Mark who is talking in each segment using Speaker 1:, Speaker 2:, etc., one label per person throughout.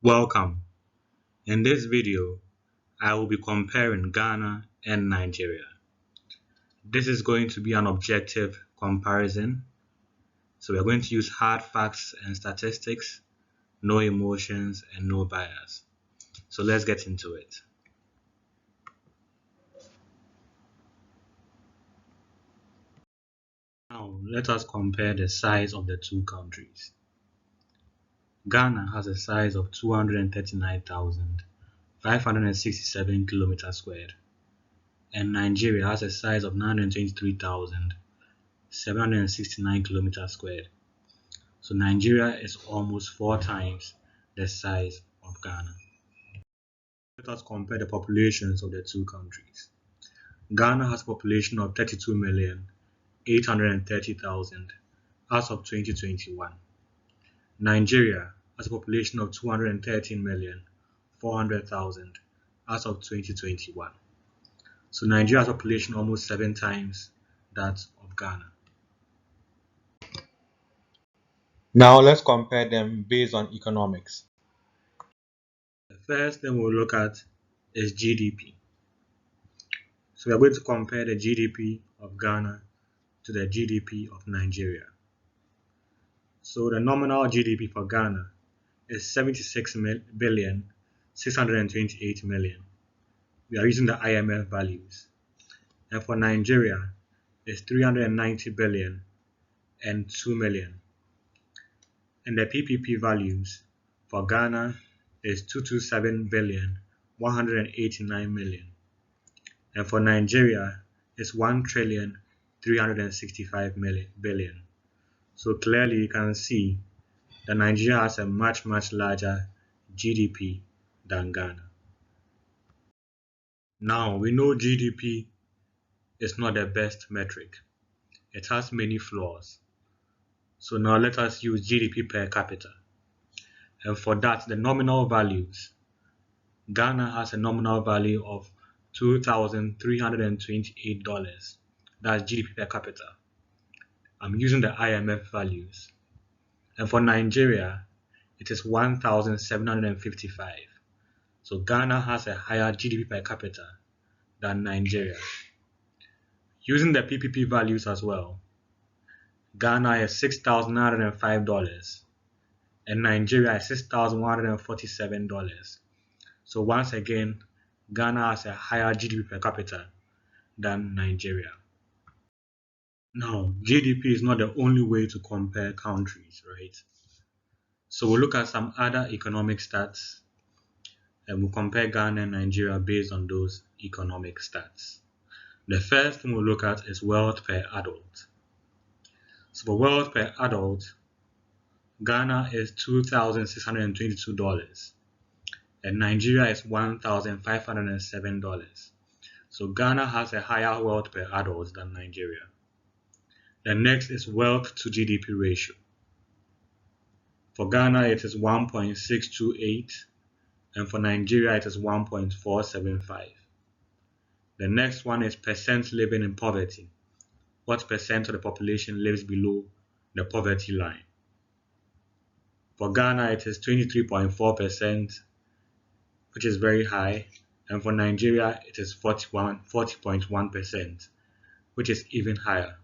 Speaker 1: Welcome. In this video, I will be comparing Ghana and Nigeria. This is going to be an objective comparison. So we are going to use hard facts and statistics, no emotions and no bias. So let's get into it. Now let us compare the size of the two countries. Ghana has a size of 239,567 kilometers squared, and Nigeria has a size of 923,769 kilometers squared. So Nigeria is almost 4 times the size of Ghana. Let us compare the populations of the two countries. Ghana has a population of 32,830,000 as of 2021. Nigeria has a population of 213,400,000 as of 2021. So Nigeria has a population almost 7 times that of Ghana.
Speaker 2: Now let's compare them based on economics.
Speaker 1: The first thing we'll look at is GDP. So we are going to compare the GDP of Ghana to the GDP of Nigeria. So the nominal GDP for Ghana is 76,628,000,000. We are using the IMF values. And for Nigeria, it's 390 billion and 2 million. And the PPP values for Ghana is 227 billion 189 million. And for Nigeria, it's 1,365 billion. So clearly you can see that Nigeria has a much larger GDP than Ghana. Now we know GDP is not the best metric. It has many flaws. So now let us use GDP per capita. And for that, the nominal values. Ghana has a nominal value of $2,328. That's GDP per capita. I'm using the IMF values. And for Nigeria, it is 1,755. So Ghana has a higher GDP per capita than Nigeria. Using the PPP values as well, Ghana is $6,905 and Nigeria is $6,147. So once again, Ghana has a higher GDP per capita than Nigeria. Now, GDP is not the only way to compare countries, right? So we'll look at some other economic stats and we'll compare Ghana and Nigeria based on those economic stats. The first thing we'll look at is wealth per adult. So for wealth per adult, Ghana is $2,622 and Nigeria is $1,507. So Ghana has a higher wealth per adult than Nigeria. The next is wealth to GDP ratio. For Ghana, it is 1.628, and for Nigeria, it is 1.475. The next one is percent living in poverty. What percent of the population lives below the poverty line? For Ghana, it is 23.4%, which is very high, and for Nigeria, it is 40.1%, which is even higher.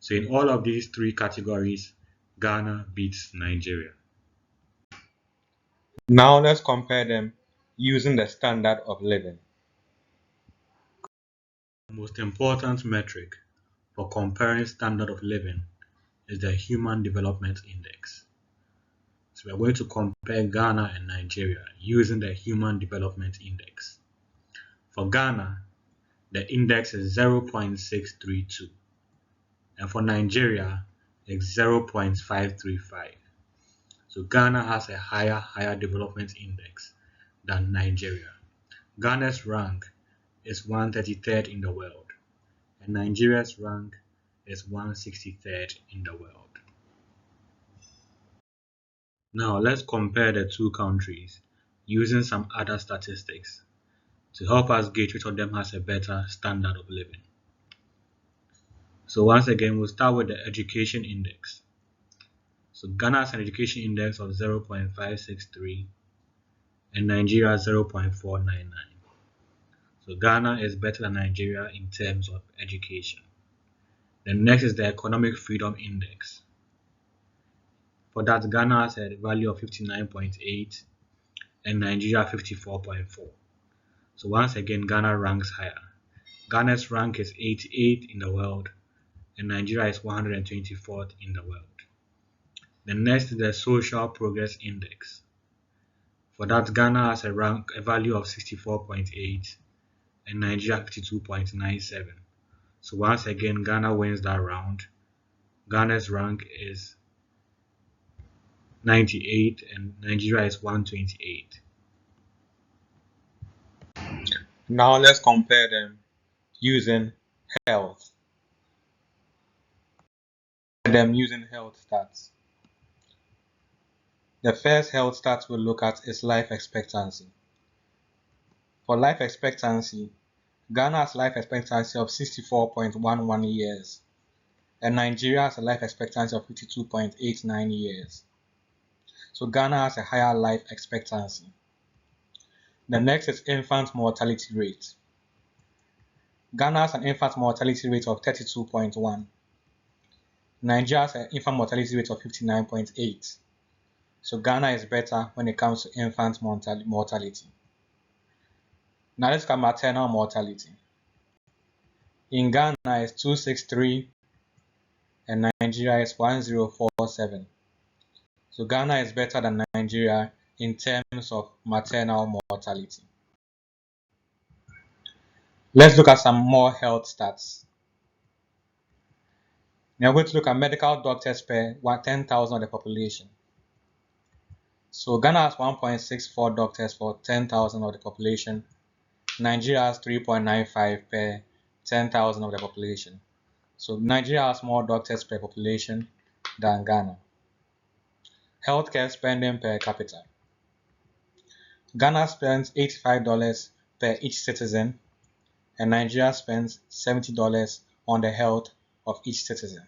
Speaker 1: So in all of these three categories, Ghana beats Nigeria.
Speaker 2: Now let's compare them using the standard of living.
Speaker 1: The most important metric for comparing standard of living is the Human Development Index. So we are going to compare Ghana and Nigeria using the Human Development Index. For Ghana, the index is 0.632, and for Nigeria, it's 0.535. So Ghana has a higher development index than Nigeria. Ghana's rank is 133rd in the world, and Nigeria's rank is 163rd in the world. Now let's compare the two countries using some other statistics to help us gauge which of them has a better standard of living. So once again, we'll start with the education index. So Ghana has an education index of 0.563 and Nigeria 0.499. So Ghana is better than Nigeria in terms of education. The next is the Economic Freedom Index. For that, Ghana has a value of 59.8 and Nigeria 54.4. So once again, Ghana ranks higher. Ghana's rank is 88 in the world and Nigeria is 124th in the world. The next is the Social Progress Index. For that, Ghana has a value of 64.8 and Nigeria 52.97. So once again, Ghana wins that round. Ghana's rank is 98 and Nigeria is 128.
Speaker 2: Now let's compare them using health. Stats. The first health stat we'll look at is life expectancy. For life expectancy, Ghana has life expectancy of 64.11 years and Nigeria has a life expectancy of 52.89 years. So Ghana has a higher life expectancy. The next is infant mortality rate. Ghana has an infant mortality rate of 32.1. Nigeria has an infant mortality rate of 59.8. So Ghana is better when it comes to infant mortality. Now let's look at maternal mortality. In Ghana it's 263 and Nigeria is 1047. So Ghana is better than Nigeria in terms of maternal mortality. Let's look at some more health stats. Now we're going to look at medical doctors per 10,000 of the population. So Ghana has 1.64 doctors for 10,000 of the population. Nigeria has 3.95 per 10,000 of the population. So Nigeria has more doctors per population than Ghana. Healthcare spending per capita. Ghana spends $85 per each citizen and Nigeria spends $70 on the health of each citizen.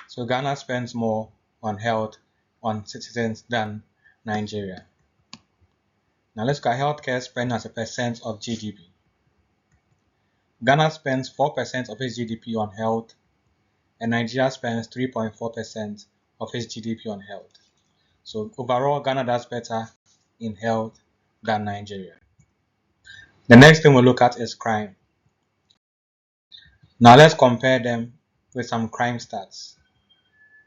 Speaker 2: So Ghana spends more on health on citizens than Nigeria. Now let's look at healthcare spending as a percent of GDP. Ghana spends 4% of its GDP on health and Nigeria spends 3.4% of its GDP on health. So overall, Ghana does better in health than Nigeria. The next thing we'll look at is crime. Now let's compare them with some crime stats.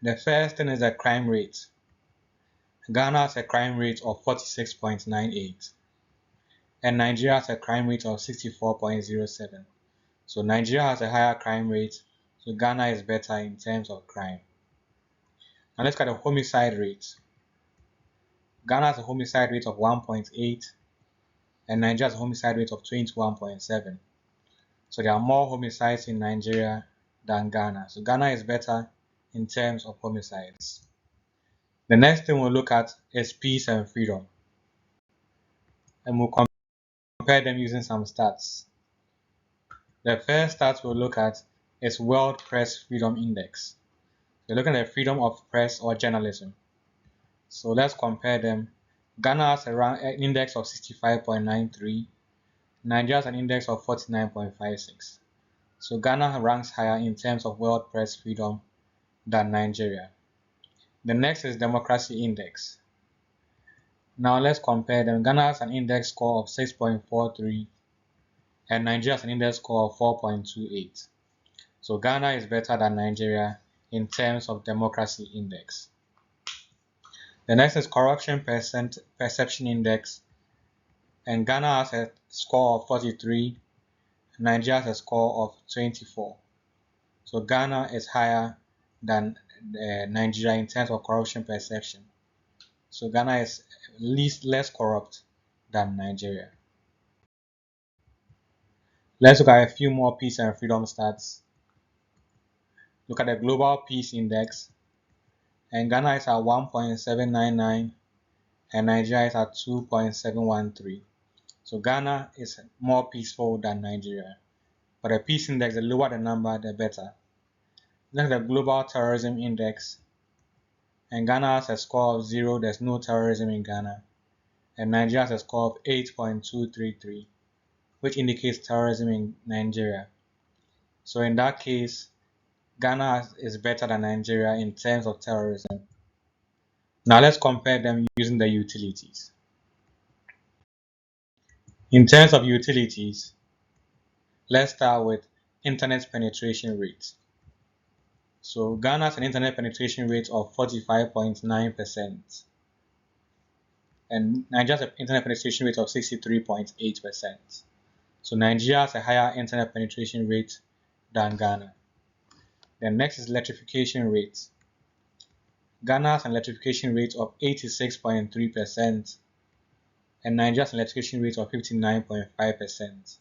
Speaker 2: The first thing is the crime rate. Ghana has a crime rate of 46.98 and Nigeria has a crime rate of 64.07. So Nigeria has a higher crime rate, so Ghana is better in terms of crime. Now let's look at the homicide rate. Ghana has a homicide rate of 1.8 and Nigeria has a homicide rate of 21.7. So there are more homicides in Nigeria than Ghana. So Ghana is better in terms of homicides. The next thing we'll look at is peace and freedom. And we'll compare them using some stats. The first stat we'll look at is World Press Freedom Index. We're looking at the freedom of press or journalism. So let's compare them. Ghana has an index of 65.93. Nigeria has an index of 49.56. So Ghana ranks higher in terms of world press freedom than Nigeria. The next is Democracy Index. Now let's compare them. Ghana has an index score of 6.43 and Nigeria has an index score of 4.28. So Ghana is better than Nigeria in terms of Democracy Index. The next is Corruption Perception Index, and Ghana has a score of 43, Nigeria has a score of 24. So Ghana is higher than Nigeria in terms of corruption perception. So Ghana is less corrupt than Nigeria. Let's look at a few more peace and freedom stats. Look at the Global Peace Index, and Ghana is at 1.799 and Nigeria is at 2.713. So Ghana is more peaceful than Nigeria. But the peace index, the lower the number, the better. Look at the Global Terrorism Index, and Ghana has a score of 0. There's no terrorism in Ghana. and Nigeria has a score of 8.233, which indicates terrorism in Nigeria. So in that case, Ghana is better than Nigeria in terms of terrorism. Now let's compare them using the utilities. In terms of utilities, let's start with internet penetration rate. So Ghana has an internet penetration rate of 45.9%, and Nigeria has an internet penetration rate of 63.8%. So Nigeria has a higher internet penetration rate than Ghana. Then next is electrification rate. Ghana has an electrification rate of 86.3%, and Nigeria has an electrification rate of 59.5%.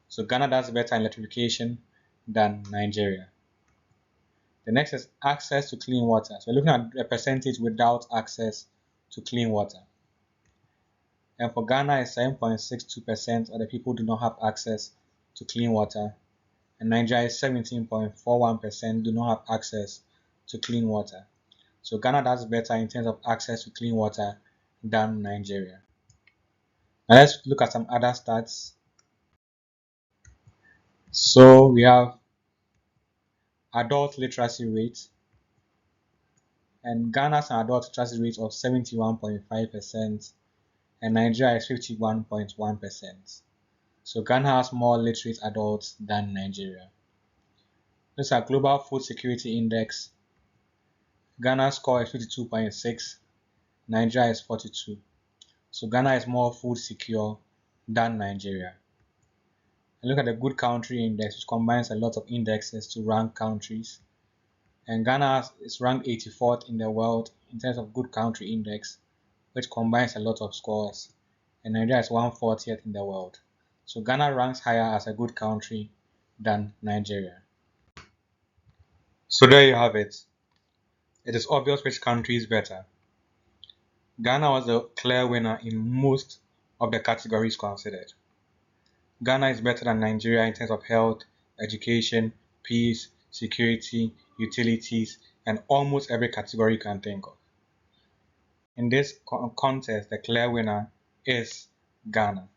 Speaker 2: So Ghana does better in electrification than Nigeria. The next is access to clean water. So we're looking at a percentage without access to clean water. And for Ghana, it's 7.62% of the people do not have access to clean water. And Nigeria is 17.41% do not have access to clean water. So Ghana does better in terms of access to clean water than Nigeria. Now let's look at some other stats. So we have adult literacy rate, and Ghana has an adult literacy rate of 71.5%, and Nigeria is 51.1%. So Ghana has more literate adults than Nigeria. Let's at Global Food Security Index. Ghana's score is 52.6, Nigeria is 42. So Ghana is more food secure than Nigeria. And look at the Good Country Index, which combines a lot of indexes to rank countries. And Ghana is ranked 84th in the world in terms of Good Country Index, which combines a lot of scores. And Nigeria is 140th in the world. So Ghana ranks higher as a good country than Nigeria. So there you have it. It is obvious which country is better. Ghana was the clear winner in most of the categories considered. Ghana is better than Nigeria in terms of health, education, peace, security, utilities, and almost every category you can think of. In this contest, the clear winner is Ghana.